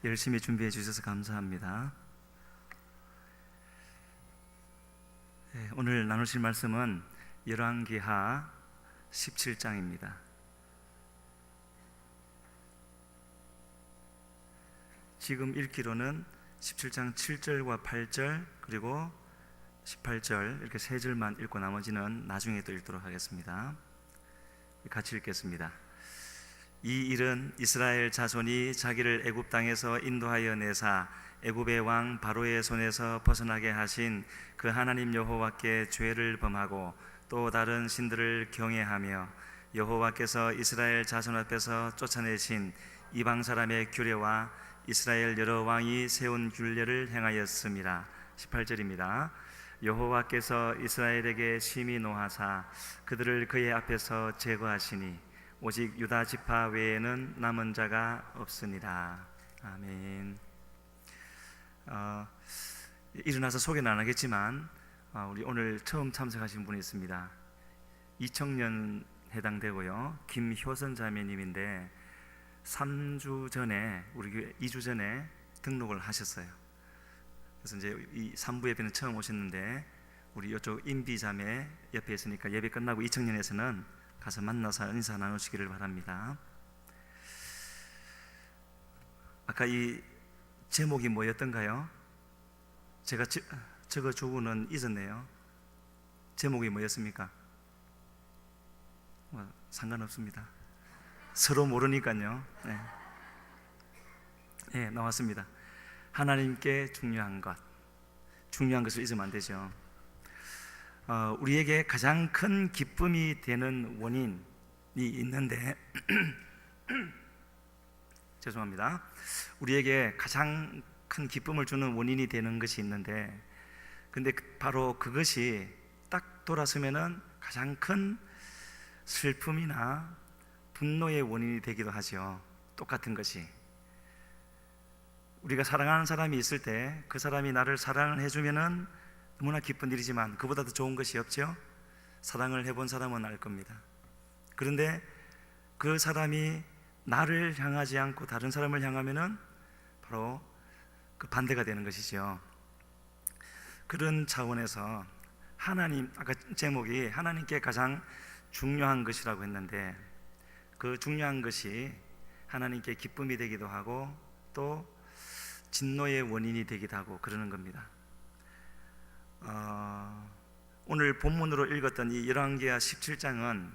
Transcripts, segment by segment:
열심히 준비해 주셔서 감사합니다. 오늘 나누실 말씀은 열왕기하 17장입니다. 지금 읽기로는 17장 7절과 8절 그리고 18절 이렇게 세 절만 읽고 나머지는 나중에 또 읽도록 하겠습니다. 같이 읽겠습니다. 이 일은 이스라엘 자손이 자기를 애굽 땅에서 인도하여 내사 애굽의 왕 바로의 손에서 벗어나게 하신 그 하나님 여호와께 죄를 범하고 또 다른 신들을 경외하며 여호와께서 이스라엘 자손 앞에서 쫓아내신 이방 사람의 규례와 이스라엘 여러 왕이 세운 율례를 행하였음이라. 18절입니다. 여호와께서 이스라엘에게 심히 노하사 그들을 그의 앞에서 제거하시니 오직 유다 지파 외에는 남은 자가 없으니라. 아멘. 일어나서 소개는 안 하겠지만 우리 오늘 처음 참석하신 분이 있습니다. 이청년 해당되고요. 김효선 자매님인데 3주 전에 우리 교회 2주 전에 등록을 하셨어요. 그래서 이제 이 3부 예배는 처음 오셨는데 우리 이쪽 임비 자매 옆에 있으니까 예배 끝나고 이청년에서는 가서 만나서 인사 나누시기를 바랍니다. 아까 이 제목이 뭐였던가요? 제가 적어주고는 잊었네요. 제목이 뭐였습니까? 상관없습니다. 서로 모르니까요. 네, 나왔습니다. 하나님께 중요한 것. 중요한 것을 잊으면 안 되죠. 우리에게 가장 큰 기쁨이 되는 원인이 있는데 죄송합니다. 우리에게 가장 큰 기쁨을 주는 원인이 되는 것이 있는데, 근데 바로 그것이 딱 돌아서면은 가장 큰 슬픔이나 분노의 원인이 되기도 하죠. 똑같은 것이. 우리가 사랑하는 사람이 있을 때 그 사람이 나를 사랑을 해주면은 너무나 기쁜 일이지만 그보다 더 좋은 것이 없죠. 사랑을 해본 사람은 알 겁니다. 그런데 그 사람이 나를 향하지 않고 다른 사람을 향하면은 바로 그 반대가 되는 것이죠. 그런 차원에서 하나님, 아까 제목이 하나님께 가장 중요한 것이라고 했는데, 그 중요한 것이 하나님께 기쁨이 되기도 하고 또 진노의 원인이 되기도 하고 그러는 겁니다. 오늘 본문으로 읽었던 이 열왕기하 17장은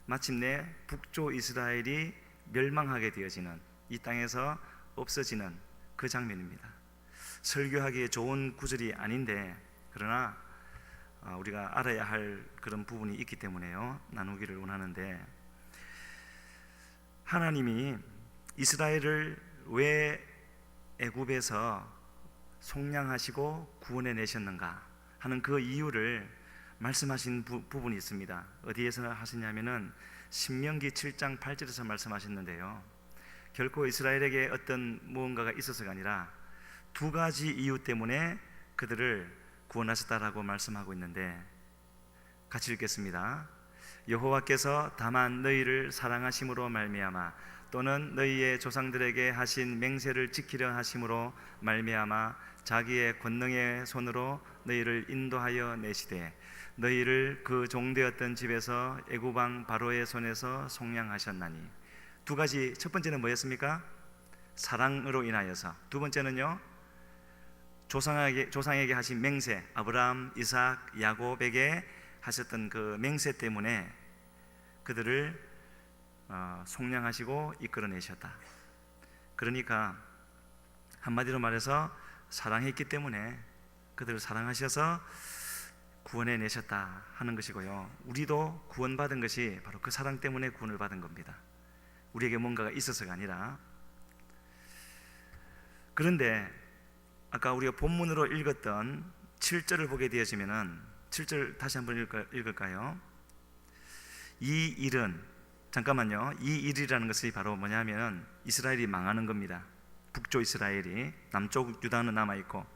마침내 북조 이스라엘이 멸망하게 되어지는, 이 땅에서 없어지는 그 장면입니다. 설교하기에 좋은 구절이 아닌데 그러나 우리가 알아야 할 그런 부분이 있기 때문에요, 나누기를 원하는데, 하나님이 이스라엘을 왜 애굽에서 속량하시고 구원해 내셨는가 하는 그 이유를 말씀하신 부분이 있습니다. 어디에서 하시냐면은 신명기 7장 8절에서 말씀하셨는데요, 결코 이스라엘에게 어떤 무언가가 있어서가 아니라 두 가지 이유 때문에 그들을 구원하셨다라고 말씀하고 있는데, 같이 읽겠습니다. 여호와께서 다만 너희를 사랑하심으로 말미암아 또는 너희의 조상들에게 하신 맹세를 지키려 하심으로 말미암아 자기의 권능의 손으로 너희를 인도하여 내시되 너희를 그 종되었던 집에서 애굽 왕 바로의 손에서 속량하셨나니. 두 가지, 첫 번째는 뭐였습니까? 사랑으로 인하여서. 두 번째는요, 조상에게 하신 맹세, 아브라함, 이삭, 야곱에게 하셨던 그 맹세 때문에 그들을 속량하시고 이끌어내셨다. 그러니까 한마디로 말해서 사랑했기 때문에 그들을 사랑하셔서 구원해내셨다 하는 것이고요, 우리도 구원받은 것이 바로 그 사랑 때문에 구원을 받은 겁니다. 우리에게 뭔가가 있어서가 아니라. 그런데 아까 우리가 본문으로 읽었던 7절을 보게 되어지면은, 7절 다시 한번 읽을까요? 이 일은, 잠깐만요, 이 일이라는 것이 바로 뭐냐면 이스라엘이 망하는 겁니다. 북조 이스라엘이, 남쪽 유다는 남아있고.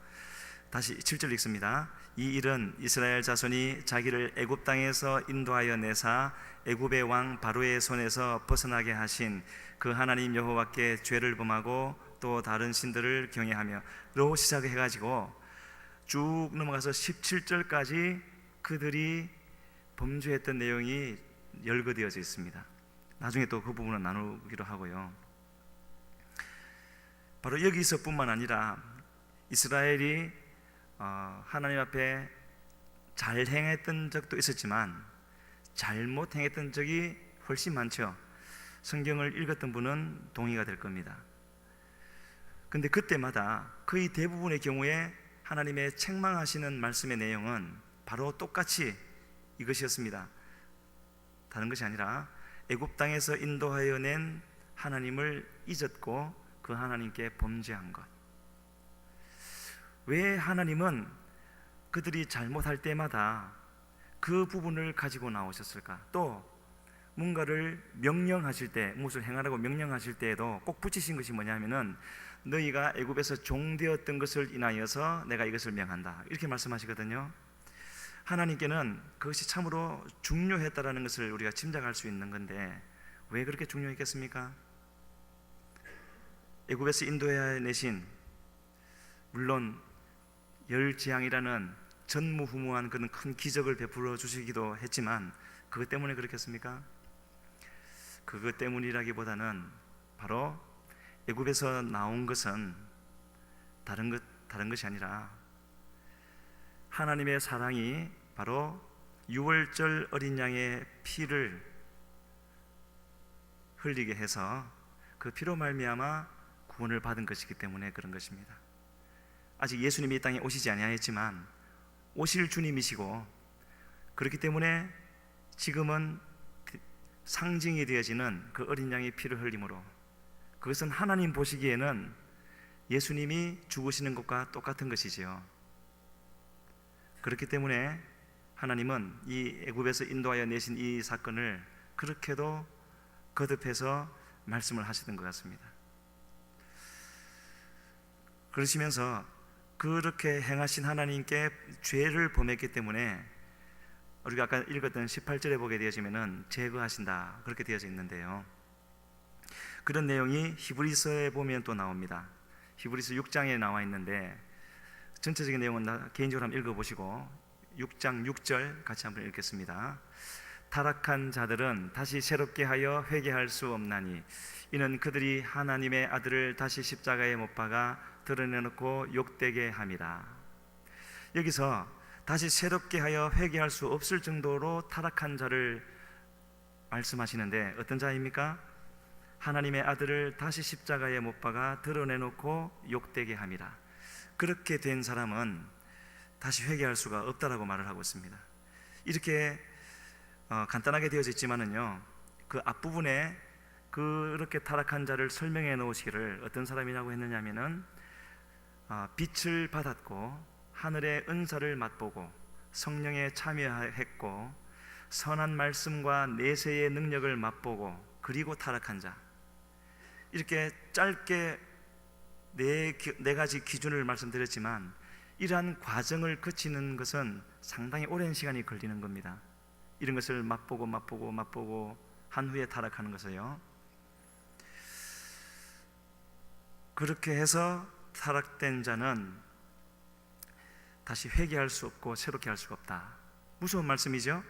다시 7절 읽습니다. 이 일은 이스라엘 자손이 자기를 애굽 땅에서 인도하여 내사 애굽의 왕 바로의 손에서 벗어나게 하신 그 하나님 여호와께 죄를 범하고 또 다른 신들을 경외하며로 시작해가지고 쭉 넘어가서 17절까지 그들이 범죄했던 내용이 열거되어져 있습니다. 나중에 또 그 부분은 나누기로 하고요. 바로 여기서뿐만 아니라 이스라엘이 하나님 앞에 잘 행했던 적도 있었지만 잘못 행했던 적이 훨씬 많죠. 성경을 읽었던 분은 동의가 될 겁니다. 근데 그때마다 거의 대부분의 경우에 하나님의 책망하시는 말씀의 내용은 바로 똑같이 이것이었습니다. 다른 것이 아니라 애굽 땅에서 인도하여 낸 하나님을 잊었고 그 하나님께 범죄한 것. 왜 하나님은 그들이 잘못할 때마다 그 부분을 가지고 나오셨을까? 또 뭔가를 명령하실 때, 무엇을 행하라고 명령하실 때에도 꼭 붙이신 것이 뭐냐면은 너희가 애굽에서 종되었던 것을 인하여서 내가 이것을 명한다, 이렇게 말씀하시거든요. 하나님께는 그것이 참으로 중요했다라는 것을 우리가 짐작할 수 있는 건데 왜 그렇게 중요했겠습니까? 애굽에서 인도해 내신, 물론 열지향이라는 전무후무한 그런 큰 기적을 베풀어 주시기도 했지만 그것 때문에 그렇겠습니까? 그것 때문이라기보다는 바로 애굽에서 나온 것은 다른 것이 아니라 하나님의 사랑이 바로 유월절 어린 양의 피를 흘리게 해서 그 피로 말미암아 구원을 받은 것이기 때문에 그런 것입니다. 아직 예수님이 이 땅에 오시지 아니하였지만 오실 주님이시고, 그렇기 때문에 지금은 상징이 되어지는 그 어린 양의 피를 흘림으로, 그것은 하나님 보시기에는 예수님이 죽으시는 것과 똑같은 것이지요. 그렇기 때문에 하나님은 이 애굽에서 인도하여 내신 이 사건을 그렇게도 거듭해서 말씀을 하시던 것 같습니다. 그러시면서 그렇게 행하신 하나님께 죄를 범했기 때문에 우리가 아까 읽었던 18절에 보게 되어지면은 제거하신다, 그렇게 되어져 있는데요. 그런 내용이 히브리서에 보면 또 나옵니다. 히브리서 6장에 나와 있는데 전체적인 내용은 개인적으로 한번 읽어보시고 6장 6절 같이 한번 읽겠습니다. 타락한 자들은 다시 새롭게 하여 회개할 수 없나니 이는 그들이 하나님의 아들을 다시 십자가에 못 박아 드러내놓고 욕되게 함이라. 여기서 다시 새롭게 하여 회개할 수 없을 정도로 타락한 자를 말씀하시는데 어떤 자입니까? 하나님의 아들을 다시 십자가에 못 박아 드러내놓고 욕되게 함이라. 그렇게 된 사람은 다시 회개할 수가 없다라고 말을 하고 있습니다. 이렇게 간단하게 되어져 있지만은요, 그 앞부분에 그렇게 타락한 자를 설명해 놓으시기를 어떤 사람이라고 했느냐면은 빛을 받았고 하늘의 은사를 맛보고 성령에 참여했고 선한 말씀과 내세의 능력을 맛보고 그리고 타락한 자, 이렇게 짧게 네 가지 기준을 말씀드렸지만 이러한 과정을 거치는 것은 상당히 오랜 시간이 걸리는 겁니다. 이런 것을 맛보고 한 후에 타락하는 것을요. 그렇게 해서 타락된 자는 다시 회개할 수 없고 새롭게 할 수가 없다. 무서운 말씀이죠.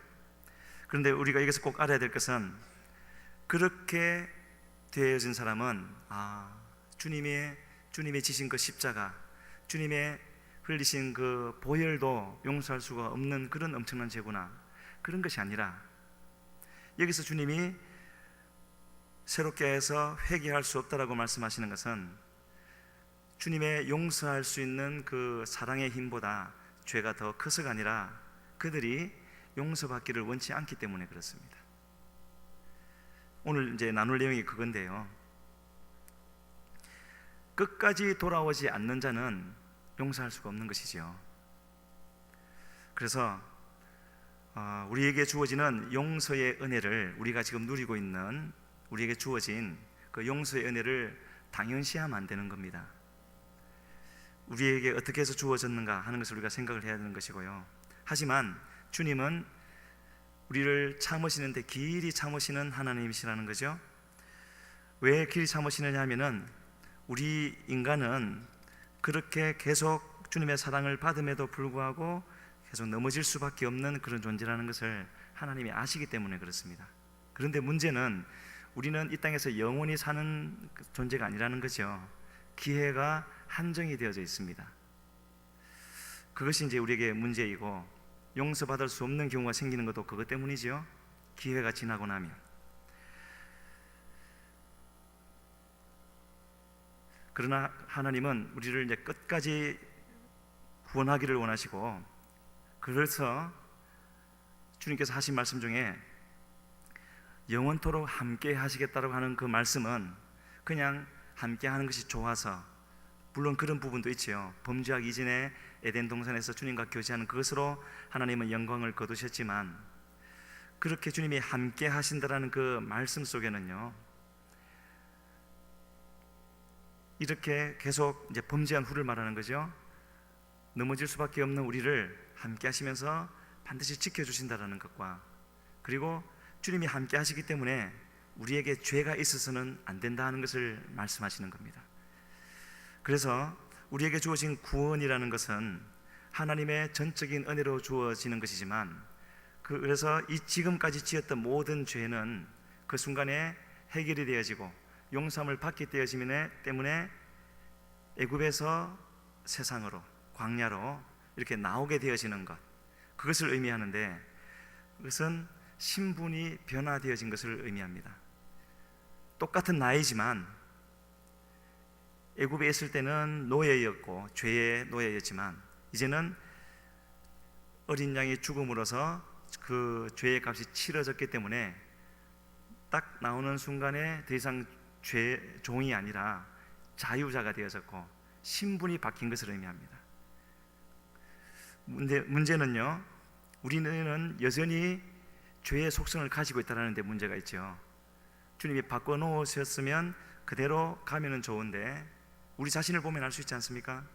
그런데 우리가 여기서 꼭 알아야 될 것은 그렇게 되어진 사람은 주님의 지신 그 십자가, 주님의 흘리신 그 보혈도 용서할 수가 없는 그런 엄청난 죄구나, 그런 것이 아니라 여기서 주님이 새롭게 해서 회개할 수 없다라고 말씀하시는 것은 주님의 용서할 수 있는 그 사랑의 힘보다 죄가 더 커서가 아니라 그들이 용서받기를 원치 않기 때문에 그렇습니다. 오늘 이제 나눌 내용이 그건데요, 끝까지 돌아오지 않는 자는 용서할 수가 없는 것이지요. 그래서 우리에게 주어지는 용서의 은혜를, 우리가 지금 누리고 있는 우리에게 주어진 그 용서의 은혜를 당연시하면 안 되는 겁니다. 우리에게 어떻게 해서 주어졌는가 하는 것을 우리가 생각을 해야 되는 것이고요. 하지만 주님은 우리를 참으시는데 길이 참으시는 하나님이시라는 거죠. 왜 길이 참으시느냐 하면은 우리 인간은 그렇게 계속 주님의 사랑을 받음에도 불구하고 계속 넘어질 수밖에 없는 그런 존재라는 것을 하나님이 아시기 때문에 그렇습니다. 그런데 문제는 우리는 이 땅에서 영원히 사는 존재가 아니라는 거죠. 기회가 한정이 되어져 있습니다. 그것이 이제 우리에게 문제이고, 용서받을 수 없는 경우가 생기는 것도 그것 때문이죠. 기회가 지나고 나면. 그러나 하나님은 우리를 이제 끝까지 구원하기를 원하시고, 그래서 주님께서 하신 말씀 중에 영원토록 함께 하시겠다고 하는 그 말씀은 그냥 함께 하는 것이 좋아서, 물론 그런 부분도 있지요. 범죄하기 이전에 에덴 동산에서 주님과 교제하는 그것으로 하나님은 영광을 거두셨지만, 그렇게 주님이 함께 하신다라는 그 말씀 속에는요, 이렇게 계속 이제 범죄한 후를 말하는 거죠. 넘어질 수밖에 없는 우리를 함께 하시면서 반드시 지켜주신다라는 것과, 그리고 주님이 함께 하시기 때문에 우리에게 죄가 있어서는 안 된다 하는 것을 말씀하시는 겁니다. 그래서 우리에게 주어진 구원이라는 것은 하나님의 전적인 은혜로 주어지는 것이지만, 그래서 이 지금까지 지었던 모든 죄는 그 순간에 해결이 되어지고 용서함을 받기 때문에 애굽에서 세상으로, 광야로 이렇게 나오게 되어지는 것, 그것을 의미하는데, 그것은 신분이 변화되어진 것을 의미합니다. 똑같은 나이지만 애굽에 있을 때는 노예였고 죄의 노예였지만, 이제는 어린 양의 죽음으로서 그 죄의 값이 치러졌기 때문에 딱 나오는 순간에 더 이상 종이 아니라 자유자가 되어졌고 신분이 바뀐 것을 의미합니다. 문제는요, 우리는 여전히 죄의 속성을 가지고 있다는 데 문제가 있죠. 주님이 바꿔놓으셨으면 그대로 가면은 좋은데, 우리 자신을 보면 알 수 있지 않습니까?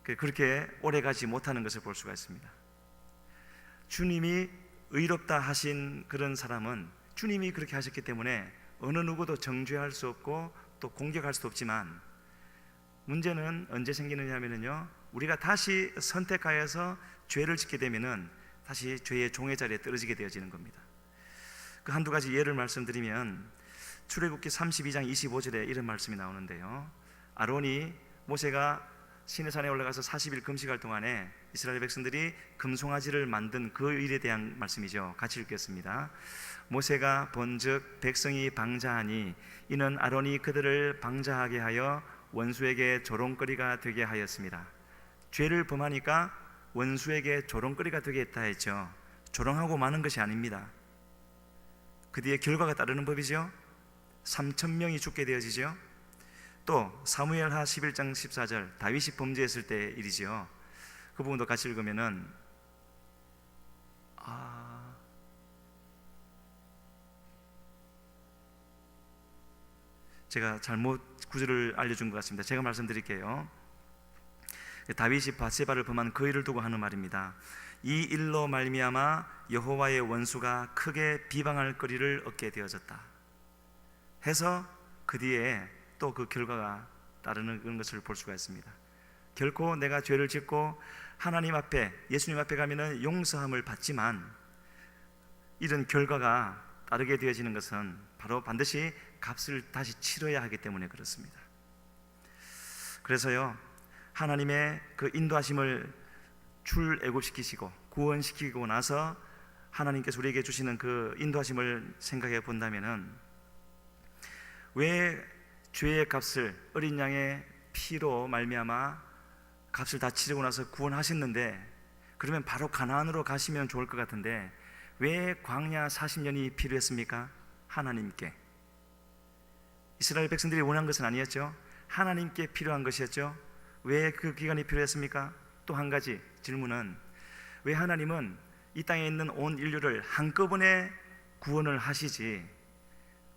그렇게 오래 가지 못하는 것을 볼 수가 있습니다. 주님이 의롭다 하신 그런 사람은 주님이 그렇게 하셨기 때문에 어느 누구도 정죄할 수 없고 또 공격할 수도 없지만, 문제는 언제 생기느냐 하면요, 우리가 다시 선택하여서 죄를 짓게 되면은 다시 죄의 종의 자리에 떨어지게 되어지는 겁니다. 그 한두 가지 예를 말씀드리면, 출애굽기 32장 25절에 이런 말씀이 나오는데요, 아론이, 모세가 시내산에 올라가서 40일 금식할 동안에 이스라엘 백성들이 금송아지를 만든 그 일에 대한 말씀이죠. 같이 읽겠습니다. 모세가 본즉 백성이 방자하니 이는 아론이 그들을 방자하게 하여 원수에게 조롱거리가 되게 하였습니다. 죄를 범하니까 원수에게 조롱거리가 되게 했다 했죠. 조롱하고 마는 것이 아닙니다. 그 뒤에 결과가 따르는 법이죠. 3,000명이 죽게 되어지죠. 또 사무엘하 11장 14절, 다윗이 범죄했을 때 일이지요. 그 부분도 같이 읽으면은 제가 잘못 구절을 알려준 것 같습니다. 제가 말씀드릴게요. 다윗이 밧세바를 범한 그 일을 두고 하는 말입니다. 이 일로 말미암아 여호와의 원수가 크게 비방할 거리를 얻게 되어졌다 해서 그 뒤에 또 그 결과가 따르는 것을 볼 수가 있습니다. 결코 내가 죄를 짓고 하나님 앞에, 예수님 앞에 가면은 용서함을 받지만, 이런 결과가 따르게 되어지는 것은 바로 반드시 값을 다시 치러야 하기 때문에 그렇습니다. 그래서요, 하나님의 그 인도하심을 출애굽시키시고 구원시키고 나서 하나님께서 우리에게 주시는 그 인도하심을 생각해 본다면은, 왜 죄의 값을 어린 양의 피로 말미암아 값을 다 치르고 나서 구원하셨는데, 그러면 바로 가나안으로 가시면 좋을 것 같은데 왜 광야 40년이 필요했습니까? 하나님께, 이스라엘 백성들이 원한 것은 아니었죠. 하나님께 필요한 것이었죠. 왜 그 기간이 필요했습니까? 또 한 가지 질문은, 왜 하나님은 이 땅에 있는 온 인류를 한꺼번에 구원을 하시지,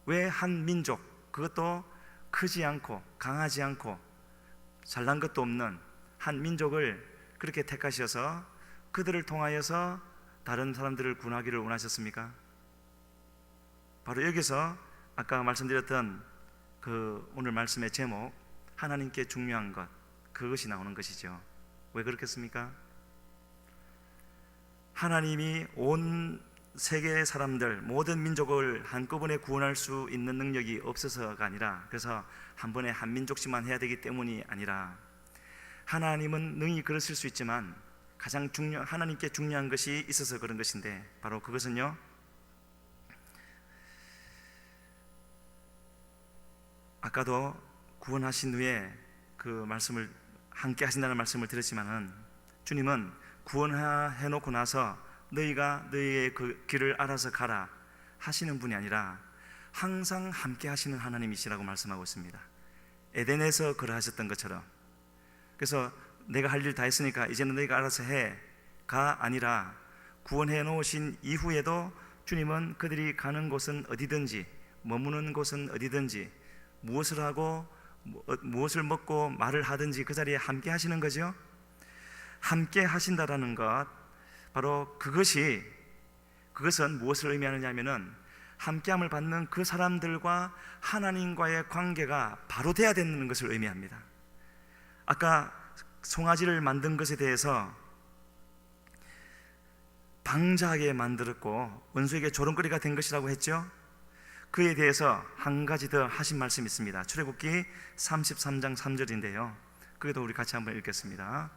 왜 한 민족, 그것도 크지 않고 강하지 않고 잘난 것도 없는 한 민족을 그렇게 택하셔서 그들을 통하여서 다른 사람들을 구원하기를 원하셨습니까? 바로 여기서 아까 말씀드렸던 그 오늘 말씀의 제목 하나님께 중요한 것, 그것이 나오는 것이죠. 왜 그렇겠습니까? 하나님이 온 세계의 사람들, 모든 민족을 한꺼번에 구원할 수 있는 능력이 없어서가 아니라, 그래서 한 번에 한 민족씩만 해야 되기 때문이 아니라, 하나님은 능히 그러실 수 있지만 가장 하나님께 중요한 것이 있어서 그런 것인데, 바로 그것은요, 아까도 구원하신 후에 그 말씀을 함께 하신다는 말씀을 드렸지만은, 주님은 구원해 놓고 나서 너희가 너희의 그 길을 알아서 가라 하시는 분이 아니라 항상 함께 하시는 하나님이시라고 말씀하고 있습니다. 에덴에서 그러하셨던 것처럼. 그래서 내가 할 일 다 했으니까 이제는 너희가 알아서 해가 아니라, 구원해 놓으신 이후에도 주님은 그들이 가는 곳은 어디든지, 머무는 곳은 어디든지, 무엇을 하고 무엇을 먹고 말을 하든지 그 자리에 함께 하시는 거죠. 함께 하신다라는 것, 바로 그것은 무엇을 의미하느냐 하면은, 함께함을 받는 그 사람들과 하나님과의 관계가 바로 돼야 되는 것을 의미합니다. 아까 송아지를 만든 것에 대해서 방자하게 만들었고 원수에게 조롱거리가 된 것이라고 했죠. 그에 대해서 한 가지 더 하신 말씀이 있습니다. 출애굽기 33장 3절인데요 그게도 우리 같이 한번 읽겠습니다.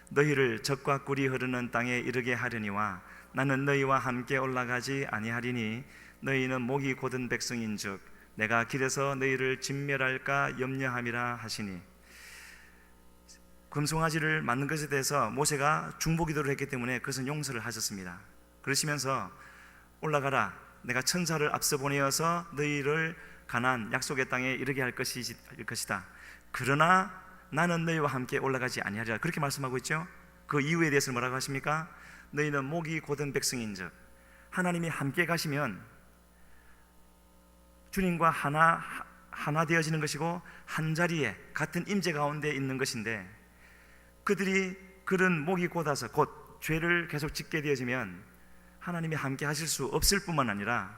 너희를 젖과 꿀이 흐르는 땅에 이르게 하려니와 나는 너희와 함께 올라가지 아니하리니 너희는 목이 곧은 백성인즉 내가 길에서 너희를 진멸할까 염려함이라 하시니. 금송아지를 만든 것에 대해서 모세가 중보기도를 했기 때문에 그것은 용서를 하셨습니다. 그러시면서 올라가라, 내가 천사를 앞서 보내어서 너희를 가나안 약속의 땅에 이르게 할 것이다. 그러나 나는 너희와 함께 올라가지 아니하리라, 그렇게 말씀하고 있죠. 그 이유에 대해서 뭐라고 하십니까? 너희는 목이 곧은 백성인즉, 하나님이 함께 가시면 주님과 하나 되어지는 것이고 한 자리에 같은 임재 가운데 있는 것인데, 그들이 그런 목이 곧아서 곧 죄를 계속 짓게 되어지면 하나님이 함께 하실 수 없을 뿐만 아니라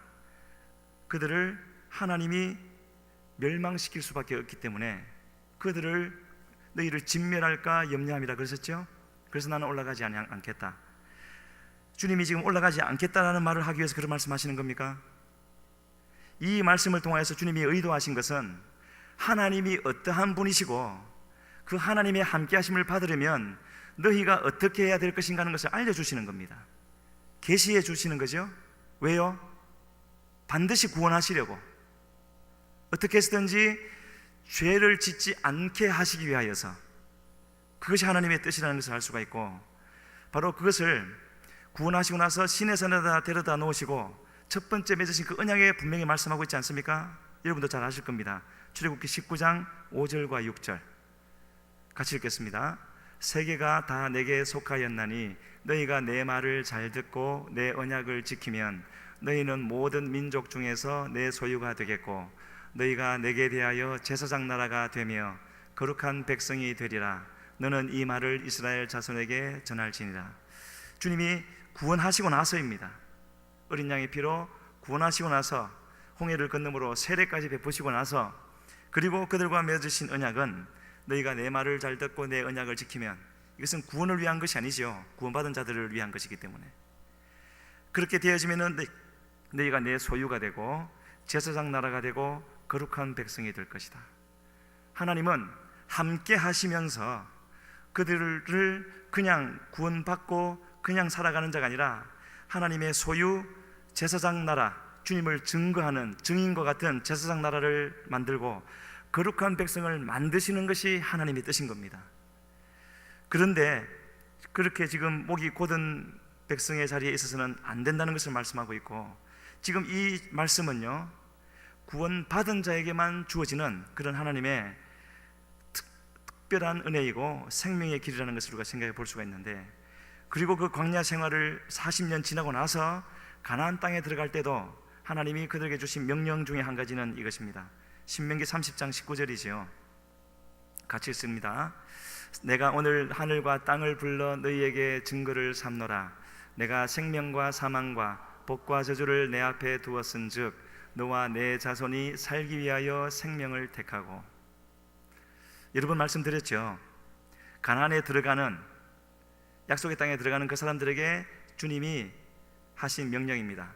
그들을 하나님이 멸망시킬 수밖에 없기 때문에 너희를 진멸할까 염려함이라 그러셨죠. 그래서 나는 올라가지 않겠다. 주님이 지금 올라가지 않겠다라는 말을 하기 위해서 그런 말씀하시는 겁니까? 이 말씀을 통해서 주님이 의도하신 것은 하나님이 어떠한 분이시고 그 하나님의 함께 하심을 받으려면 너희가 어떻게 해야 될 것인가 하는 것을 알려주시는 겁니다. 계시해 주시는 거죠. 왜요? 반드시 구원하시려고, 어떻게 해서든지 죄를 짓지 않게 하시기 위하여서, 그것이 하나님의 뜻이라는 것을 알 수가 있고, 바로 그것을 구원하시고 나서 신의 산에다 데려다 놓으시고 첫 번째 맺으신 그 언약에 분명히 말씀하고 있지 않습니까? 여러분도 잘 아실 겁니다. 출애굽기 19장 5절과 6절 같이 읽겠습니다. 세계가 다 내게 속하였나니 너희가 내 말을 잘 듣고 내 언약을 지키면 너희는 모든 민족 중에서 내 소유가 되겠고 너희가 내게 대하여 제사장 나라가 되며 거룩한 백성이 되리라. 너는 이 말을 이스라엘 자손에게 전할지니라. 주님이 구원하시고 나서입니다. 어린 양의 피로 구원하시고 나서 홍해를 건너므로 세례까지 베푸시고 나서, 그리고 그들과 맺으신 언약은 너희가 내 말을 잘 듣고 내 언약을 지키면, 이것은 구원을 위한 것이 아니죠. 구원받은 자들을 위한 것이기 때문에. 그렇게 되어지면 너희가 내 소유가 되고 제사장 나라가 되고 거룩한 백성이 될 것이다. 하나님은 함께 하시면서 그들을 그냥 구원받고 그냥 살아가는 자가 아니라 하나님의 소유, 제사장 나라, 주님을 증거하는 증인과 같은 제사장 나라를 만들고 거룩한 백성을 만드시는 것이 하나님의 뜻인 겁니다. 그런데 그렇게 지금 목이 곧은 백성의 자리에 있어서는 안 된다는 것을 말씀하고 있고, 지금 이 말씀은요, 구원받은 자에게만 주어지는 그런 하나님의 특별한 은혜이고 생명의 길이라는 것을 우리가 생각해 볼 수가 있는데, 그리고 그 광야 생활을 40년 지나고 나서 가나안 땅에 들어갈 때도 하나님이 그들에게 주신 명령 중에 한 가지는 이것입니다. 신명기 30장 19절이지요. 같이 읽습니다. 내가 오늘 하늘과 땅을 불러 너희에게 증거를 삼노라. 내가 생명과 사망과 복과 저주를 내 앞에 두었은즉 너와 내 자손이 살기 위하여 생명을 택하고. 여러 번 말씀드렸죠. 가나안에 들어가는, 약속의 땅에 들어가는 그 사람들에게 주님이 하신 명령입니다.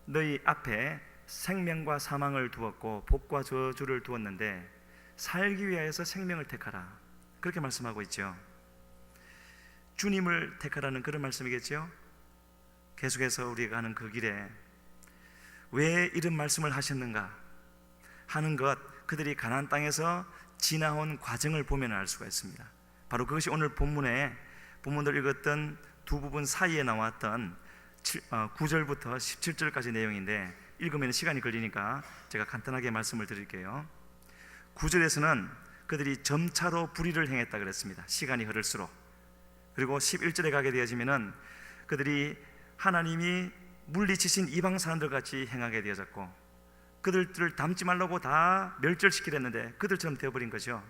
너희 앞에 생명과 사망을 두었고 복과 저주를 두었는데 살기 위하여서 생명을 택하라, 그렇게 말씀하고 있죠. 주님을 택하라는 그런 말씀이겠죠. 계속해서 우리가 가는 그 길에 왜 이런 말씀을 하셨는가 하는 것, 그들이 가나안 땅에서 지나온 과정을 보면 알 수가 있습니다. 바로 그것이 오늘 본문을 읽었던 두 부분 사이에 나왔던 9절부터 17절까지 내용인데, 읽으면 시간이 걸리니까 제가 간단하게 말씀을 드릴게요. 9절에서는 그들이 점차로 불의를 행했다 그랬습니다. 시간이 흐를수록. 그리고 11절에 가게 되어지면은 그들이 하나님이 물리치신 이방 사람들 같이 행하게 되어졌고, 그들을 닮지 말라고 다 멸절시키려 했는데 그들처럼 되어버린 거죠.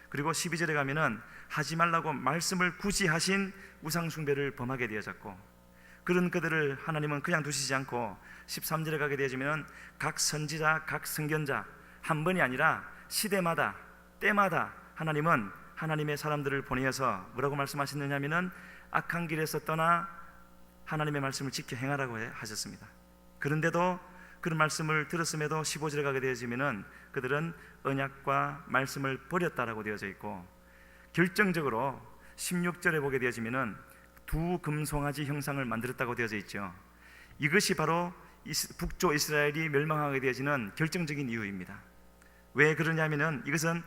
그리고 12절에 가면은 하지 말라고 말씀을 굳이 하신 우상 숭배를 범하게 되어졌고, 그런 그들을 하나님은 그냥 두시지 않고 13절에 가게 되어지면 각 선지자, 각 선견자, 한 번이 아니라 시대마다 때마다 하나님은 하나님의 사람들을 보내어서 뭐라고 말씀하셨느냐 하면은 악한 길에서 떠나 하나님의 말씀을 지켜 행하라고 하셨습니다. 그런데도 그런 말씀을 들었음에도 15절에 가게 되어지면은 그들은 언약과 말씀을 버렸다라고 되어져 있고, 결정적으로 16절에 보게 되어지면은 두 금송아지 형상을 만들었다고 되어져 있죠. 이것이 바로 북조 이스라엘이 멸망하게 되어지는 결정적인 이유입니다. 왜 그러냐면은 이것은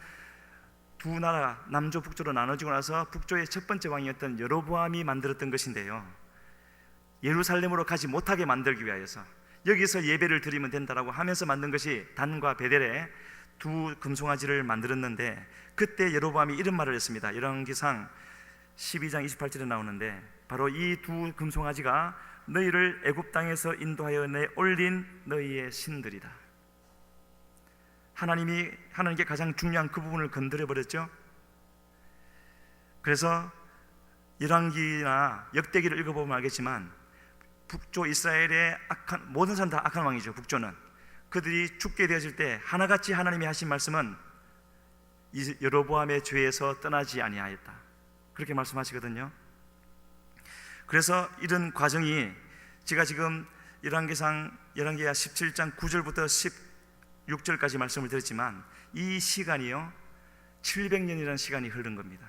두 나라 남조 북조로 나눠지고 나서 북조의 첫 번째 왕이었던 여로보암이 만들었던 것인데요, 예루살렘으로 가지 못하게 만들기 위하여서 여기서 예배를 드리면 된다라고 하면서 만든 것이 단과 베델의 두 금송아지를 만들었는데, 그때 여로보암이 이런 말을 했습니다. 열왕기상 12장 28절에 나오는데, 바로 이 두 금송아지가 너희를 애굽 땅에서 인도하여 내 올린 너희의 신들이다. 하나님께 가장 중요한 그 부분을 건드려 버렸죠. 그래서 열왕기나 역대기를 읽어보면 알겠지만 북조 이스라엘의 모든 사람 다 악한 왕이죠. 북조는 그들이 죽게 되어질 때 하나같이 하나님이 하신 말씀은 여로보암의 죄에서 떠나지 아니하였다, 그렇게 말씀하시거든요. 그래서 이런 과정이 제가 지금 열왕기하 17장 9절부터 16절까지 말씀을 드렸지만 이 시간이요 700년이라는 시간이 흐른 겁니다.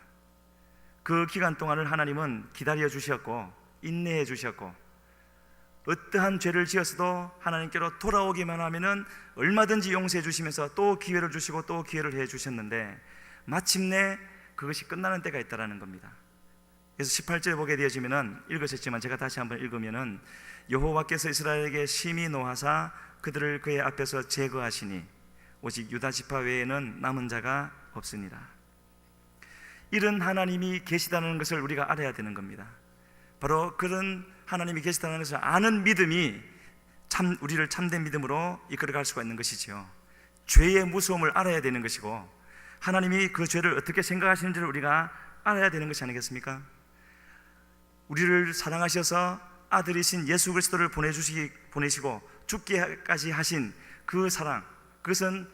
그 기간 동안을 하나님은 기다려 주셨고 인내해 주셨고, 어떠한 죄를 지었어도 하나님께로 돌아오기만 하면은 얼마든지 용서해 주시면서 또 기회를 주시고 또 기회를 해 주셨는데, 마침내 그것이 끝나는 때가 있다라는 겁니다. 그래서 18절에 보게 되어지면은 읽으셨지만 제가 다시 한번 읽으면은 여호와께서 이스라엘에게 심히 노하사 그들을 그의 앞에서 제거하시니 오직 유다 지파 외에는 남은 자가 없으니라. 이런 하나님이 계시다는 것을 우리가 알아야 되는 겁니다. 바로 그런 하나님이 계시다는 것을 아는 믿음이 우리를 참된 믿음으로 이끌어갈 수가 있는 것이지요. 죄의 무서움을 알아야 되는 것이고, 하나님이 그 죄를 어떻게 생각하시는지를 우리가 알아야 되는 것이 아니겠습니까? 우리를 사랑하셔서 아들이신 예수 그리스도를 보내시고 죽기까지 하신 그 사랑, 그것은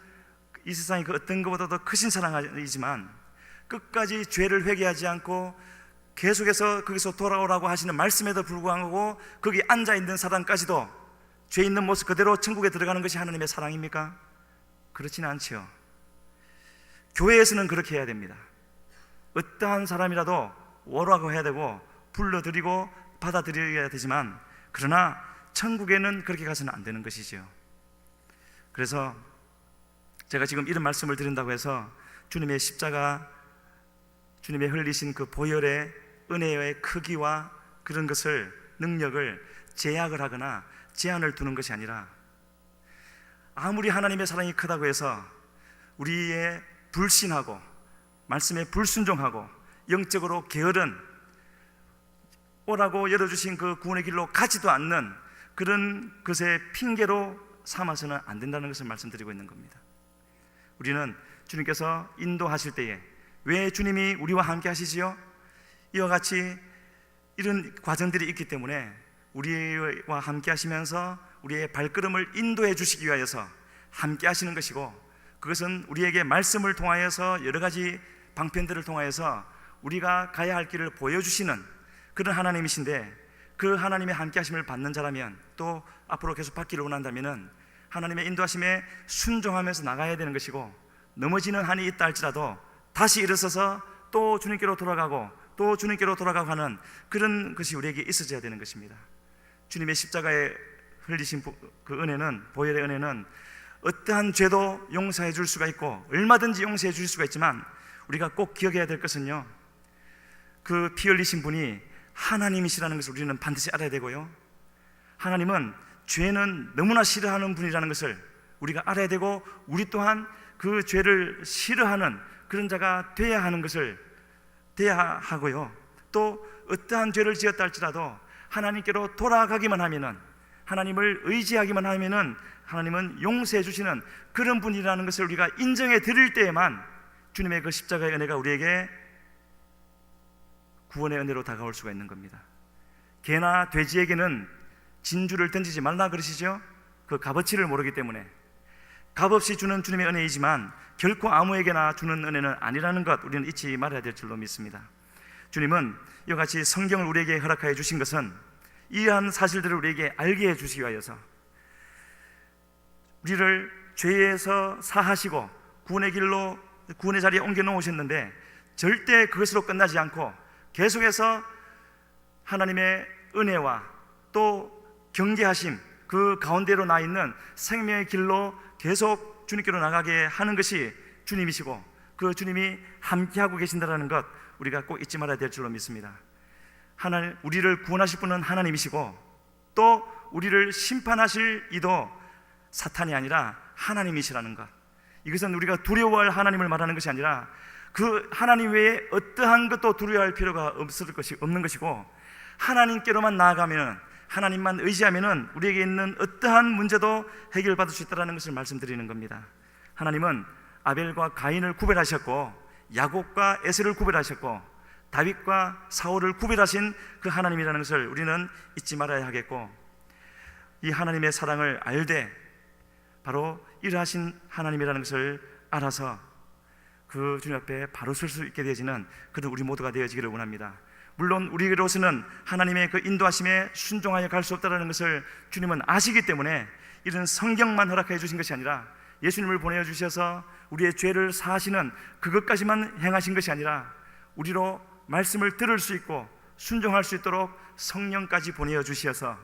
이 세상의 그 어떤 것보다도 크신 사랑이지만, 끝까지 죄를 회개하지 않고 계속해서 거기서 돌아오라고 하시는 말씀에도 불구하고 거기 앉아있는 사람까지도 죄 있는 모습 그대로 천국에 들어가는 것이 하나님의 사랑입니까? 그렇지는 않지요. 교회에서는 그렇게 해야 됩니다. 어떠한 사람이라도 오라고 해야 되고 불러드리고 받아들여야 되지만, 그러나 천국에는 그렇게 가서는 안 되는 것이지요. 그래서 제가 지금 이런 말씀을 드린다고 해서 주님의 십자가, 주님의 흘리신 그 보혈의 은혜의 크기와 그런 것을, 능력을 제약을 하거나 제한을 두는 것이 아니라, 아무리 하나님의 사랑이 크다고 해서 우리의 불신하고 말씀에 불순종하고 영적으로 게으른, 오라고 열어주신 그 구원의 길로 가지도 않는 그런 것의 핑계로 삼아서는 안 된다는 것을 말씀드리고 있는 겁니다. 우리는 주님께서 인도하실 때에 왜 주님이 우리와 함께 하시지요? 이와 같이 이런 과정들이 있기 때문에 우리와 함께 하시면서 우리의 발걸음을 인도해 주시기 위하여서 함께 하시는 것이고, 그것은 우리에게 말씀을 통하여서 여러 가지 방편들을 통하여서 우리가 가야 할 길을 보여주시는 그런 하나님이신데, 그 하나님의 함께 하심을 받는 자라면, 또 앞으로 계속 받기를 원한다면 하나님의 인도하심에 순종하면서 나가야 되는 것이고, 넘어지는 한이 있다 할지라도 다시 일어서서 또 주님께로 돌아가고 또 주님께로 돌아가고 하는 그런 것이 우리에게 있어져야 되는 것입니다. 주님의 십자가에 흘리신 그 은혜는, 보혈의 은혜는 어떠한 죄도 용서해 줄 수가 있고 얼마든지 용서해 줄 수가 있지만, 우리가 꼭 기억해야 될 것은요, 그 피 흘리신 분이 하나님이시라는 것을 우리는 반드시 알아야 되고요, 하나님은 죄는 너무나 싫어하는 분이라는 것을 우리가 알아야 되고, 우리 또한 그 죄를 싫어하는 그런 자가 되어야 하는 것을 돼야 하고요, 또 어떠한 죄를 지었다 할지라도 하나님께로 돌아가기만 하면은, 하나님을 의지하기만 하면은 하나님은 용서해 주시는 그런 분이라는 것을 우리가 인정해 드릴 때에만 주님의 그 십자가의 은혜가 우리에게 구원의 은혜로 다가올 수가 있는 겁니다. 개나 돼지에게는 진주를 던지지 말라 그러시죠? 그 값어치를 모르기 때문에. 값없이 주는 주님의 은혜이지만 결코 아무에게나 주는 은혜는 아니라는 것, 우리는 잊지 말아야 될 줄로 믿습니다. 주님은 이와 같이 성경을 우리에게 허락하여 주신 것은 이러한 사실들을 우리에게 알게 해 주시기 위하여서, 우리를 죄에서 사하시고 구원의 길로, 구원의 자리에 옮겨 놓으셨는데, 절대 그것으로 끝나지 않고 계속해서 하나님의 은혜와 또 경계하심, 그 가운데로 나 있는 생명의 길로 계속 주님께로 나가게 하는 것이 주님이시고, 그 주님이 함께하고 계신다는 것, 우리가 꼭 잊지 말아야 될 줄로 믿습니다. 하나님, 우리를 구원하실 분은 하나님이시고, 또 우리를 심판하실 이도 사탄이 아니라 하나님이시라는 것, 이것은 우리가 두려워할 하나님을 말하는 것이 아니라 그 하나님 외에 어떠한 것도 두려워할 필요가 없는 것이고, 하나님께로만 나아가면, 하나님만 의지하면 우리에게 있는 어떠한 문제도 해결받을 수 있다는 것을 말씀드리는 겁니다. 하나님은 아벨과 가인을 구별하셨고, 야곱과 에서를 구별하셨고, 다윗과 사울을 구별하신 그 하나님이라는 것을 우리는 잊지 말아야 하겠고, 이 하나님의 사랑을 알되 바로 이러하신 하나님이라는 것을 알아서 그 주님 앞에 바로 설 수 있게 되어지는 그런 우리 모두가 되어지기를 원합니다. 물론 우리로서는 하나님의 그 인도하심에 순종하여 갈 수 없다는 것을 주님은 아시기 때문에 이런 성경만 허락해 주신 것이 아니라, 예수님을 보내어 주셔서 우리의 죄를 사하시는 그것까지만 행하신 것이 아니라, 우리로 말씀을 들을 수 있고 순종할 수 있도록 성령까지 보내어 주셔서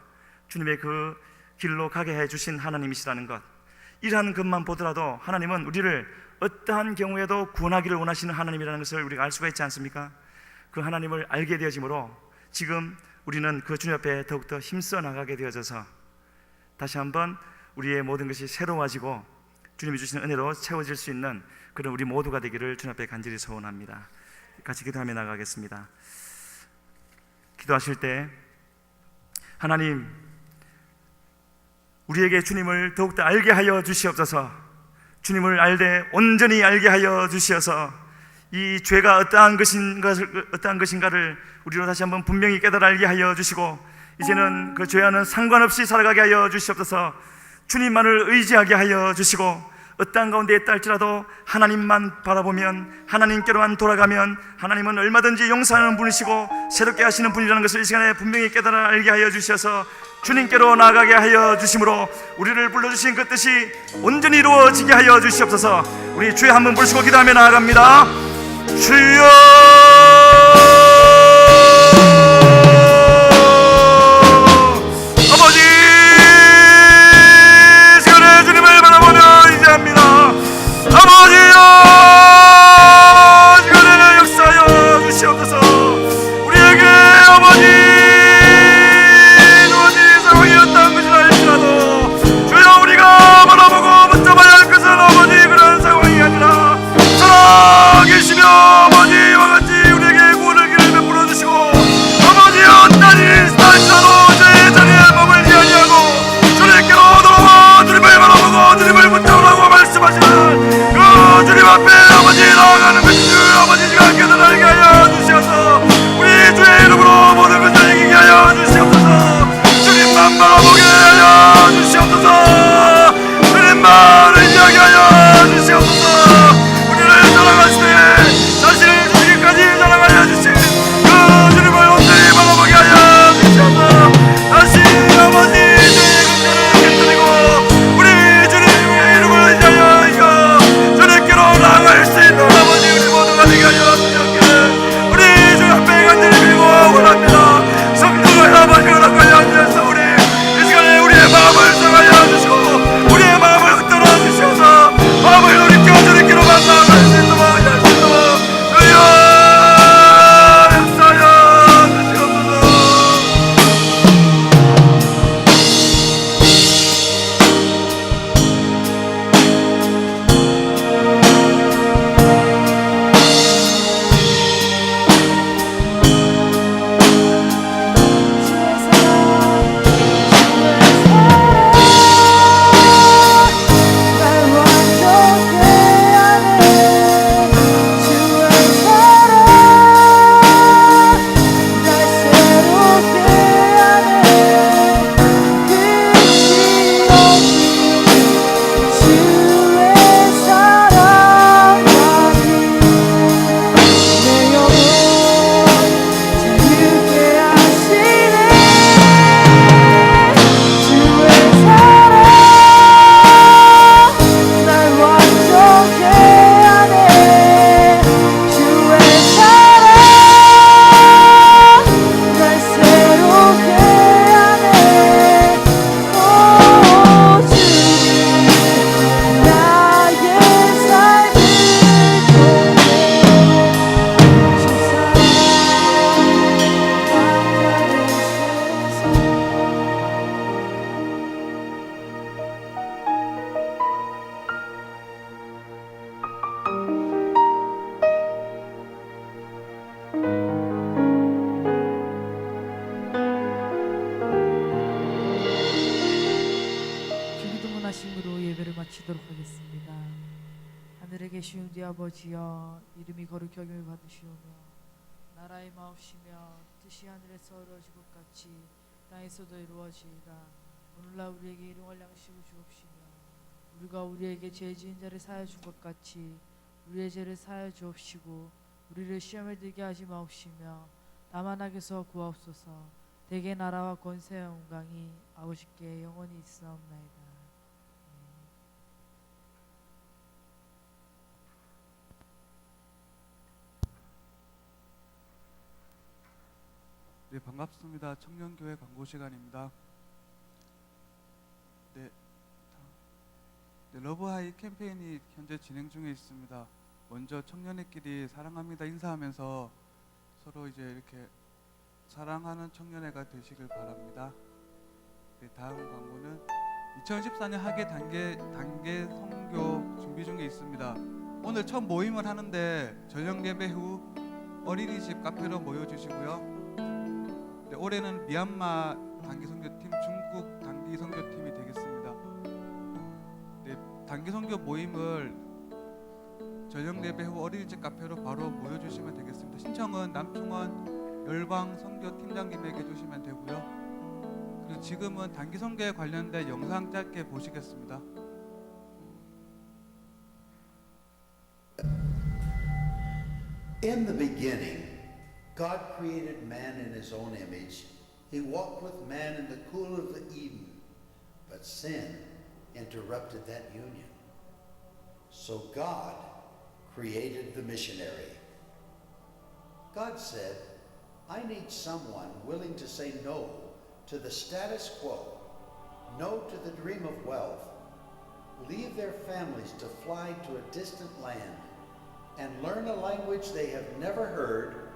주님의 그 길로 가게 해 주신 하나님이시라는 것, 이러한 것만 보더라도 하나님은 우리를 어떠한 경우에도 구원하기를 원하시는 하나님이라는 것을 우리가 알 수가 있지 않습니까? 그 하나님을 알게 되어지므로 지금 우리는 그 주님 앞에 더욱더 힘써 나가게 되어져서 다시 한번 우리의 모든 것이 새로워지고 주님이 주시는 은혜로 채워질 수 있는 그런 우리 모두가 되기를 주님 앞에 간절히 소원합니다. 같이 기도하며 나가겠습니다. 기도하실 때, 하나님, 우리에게 주님을 더욱더 알게 하여 주시옵소서. 주님을 알되 온전히 알게 하여 주시어서 이 죄가 어떠한 것인가를 우리로 다시 한번 분명히 깨달아 알게 하여 주시고, 이제는 그 죄와는 상관없이 살아가게 하여 주시옵소서. 주님만을 의지하게 하여 주시고, 어떠한 가운데 있다 할지라도 하나님만 바라보면, 하나님께로만 돌아가면 하나님은 얼마든지 용서하는 분이시고 새롭게 하시는 분이라는 것을 이 시간에 분명히 깨달아 알게 하여 주셔서 주님께로 나아가게 하여 주심으로 우리를 불러주신 그 뜻이 온전히 이루어지게 하여 주시옵소서. 우리 주여 한번 부르시고 기도하며 나아갑니다. 주여, 주님을 붙잡으라고 말씀하시는 그 주님 기도하시도록 하겠습니다. 하늘에 계신 우리 아버지여, 이름이 거룩히 여김을 받으시오며 나라의 마옵시며 뜻이 하늘에서 이루어진 것 같이 땅에서도 이루어지이다. 오늘날 우리에게 일용할 양식을 주옵시며 우리가 우리에게 죄 지은 자를 사하여 준 것 같이 우리의 죄를 사하여 주옵시고 우리를 시험에 들게 하지 마옵시며 다만 악에서 구하옵소서. 대개 나라와 권세와 영광이 아버지께 영원히 있사옵나이다. 네, 반갑습니다. 청년교회 광고 시간입니다. 러브하이 캠페인이 현재 진행 중에 있습니다. 먼저 청년회끼리 사랑합니다 인사하면서 서로 이제 이렇게 사랑하는 청년회가 되시길 바랍니다. 네, 다음 광고는 2014년 학예 단계 선교 준비 중에 있습니다. 오늘 첫 모임을 하는데 저녁 예배 후 어린이집 카페로 모여주시고요. 네, 올해는 미얀마 단기 선교팀, 중국 단기 선교팀이 되겠습니다. 네, 단기 선교 모임을 저녁 예배 후 어린이집 카페로 바로 모여주시면 되겠습니다. 신청은 남충원 열방 선교 팀장님에게 주시면 되고요. 그리고 지금은 단기 선교에 관련된 영상 짧게 보시겠습니다. In the beginning, God created man in his own image. He walked with man in the cool of Eden, but sin interrupted that union. So God created the missionary. God said, I need someone willing to say no to the status quo, no to the dream of wealth, leave their families to fly to a distant land, and learn a language they have never heard,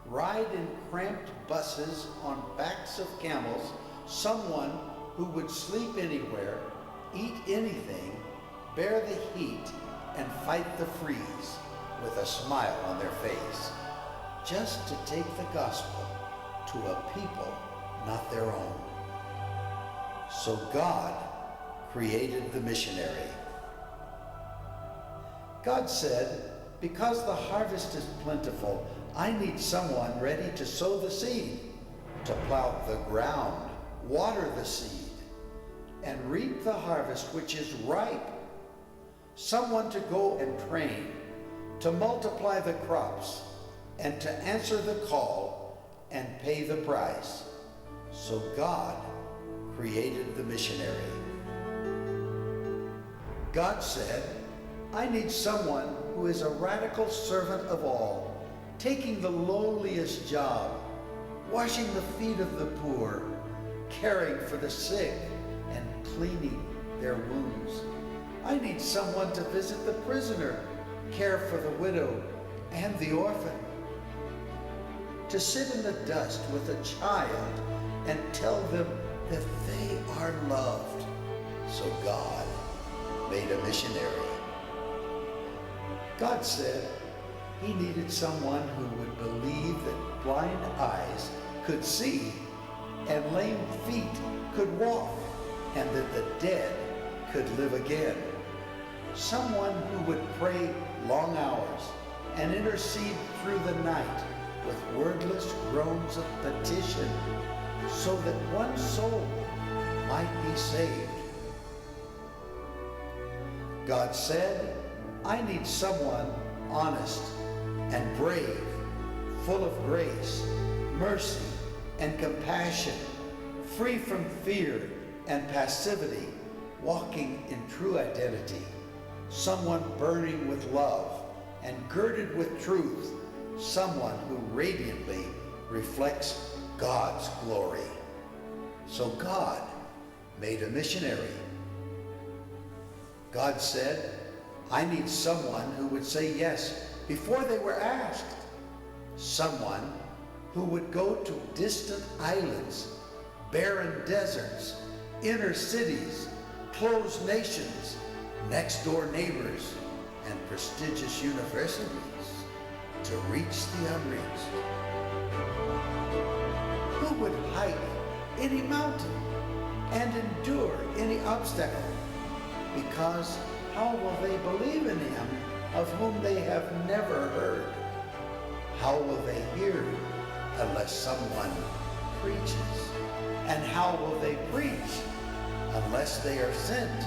ride in cramped buses on backs of camels, someone who would sleep anywhere, eat anything, bear the heat, and fight the freeze with a smile on their face, just to take the gospel to a people not their own. So God created the missionary. God said, because the harvest is plentiful, I need someone ready to sow the seed, to plow the ground, water the seed, and reap the harvest which is ripe. Someone to go and train, to multiply the crops, and to answer the call and pay the price. So God created the missionary. God said, I need someone who is a radical servant of all, taking the lowliest job, washing the feet of the poor, caring for the sick, and cleaning their wounds. I need someone to visit the prisoner, care for the widow and the orphan, to sit in the dust with a child and tell them that they are loved. So God made a missionary. God said he needed someone who would believe that blind eyes could see and lame feet could walk and that the dead could live again. Someone who would pray long hours and intercede through the night with wordless groans of petition so that one soul might be saved. God said, I need someone honest and brave, full of grace, mercy, and compassion, free from fear and passivity, walking in true identity, someone burning with love and girded with truth, someone who radiantly reflects God's glory. So God made a missionary. God said, I need someone who would say yes before they were asked. Someone who would go to distant islands, barren deserts, inner cities, closed nations, next door neighbors, and prestigious universities to reach the unreached. Who would hike any mountain and endure any obstacle because how will they believe in him of whom they have never heard? How will they hear unless someone preaches? And how will they preach unless they are sent?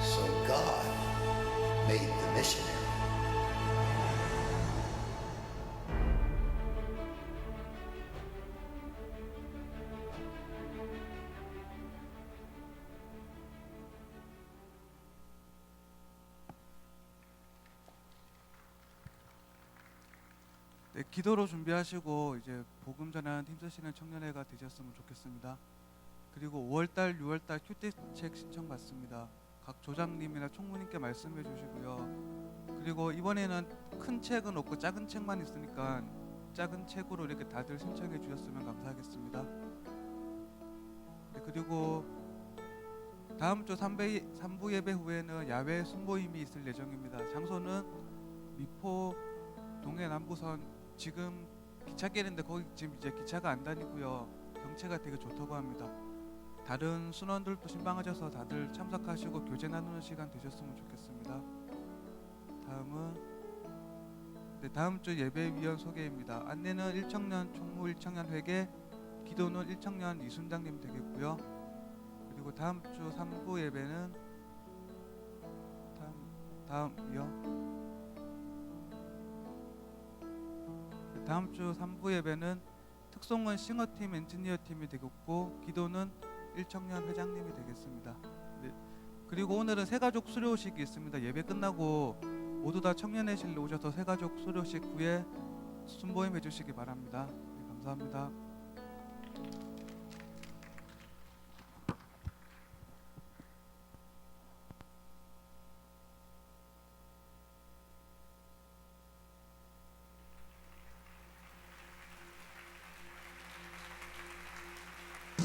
So God made the missionary. 네, 기도로 준비하시고 이제 복음 전하는 힘쓰시는 청년회가 되셨으면 좋겠습니다. 그리고 5월달, 6월달 휴대책 신청 받습니다. 각 조장님이나 총무님께 말씀해 주시고요. 그리고 이번에는 큰 책은 없고 작은 책만 있으니까 작은 책으로 이렇게 다들 신청해 주셨으면 감사하겠습니다. 네, 그리고 다음 주 3부 예배 후에는 야외 순모임이 있을 예정입니다. 장소는 미포 동해 남부선 지금 기찻길인데 거기 지금 이제 기차가 안 다니고요. 경치가 되게 좋다고 합니다. 다른 순원들도 신방하셔서 다들 참석하시고 교제 나누는 시간 되셨으면 좋겠습니다. 다음 주 예배위원 소개입니다. 안내는 1청년 총무 1청년 회계, 기도는 1청년 이순장님 되겠고요. 그리고 다음 주 3부 예배는 다음 주 3부 예배는 특송은 싱어팀, 엔지니어팀이 되겠고 기도는 1청년 회장님이 되겠습니다. 네. 그리고 오늘은 새가족 수료식이 있습니다. 예배 끝나고 모두 다 청년회실로 오셔서 새가족 수료식 후에 순모임 해주시기 바랍니다. 네, 감사합니다.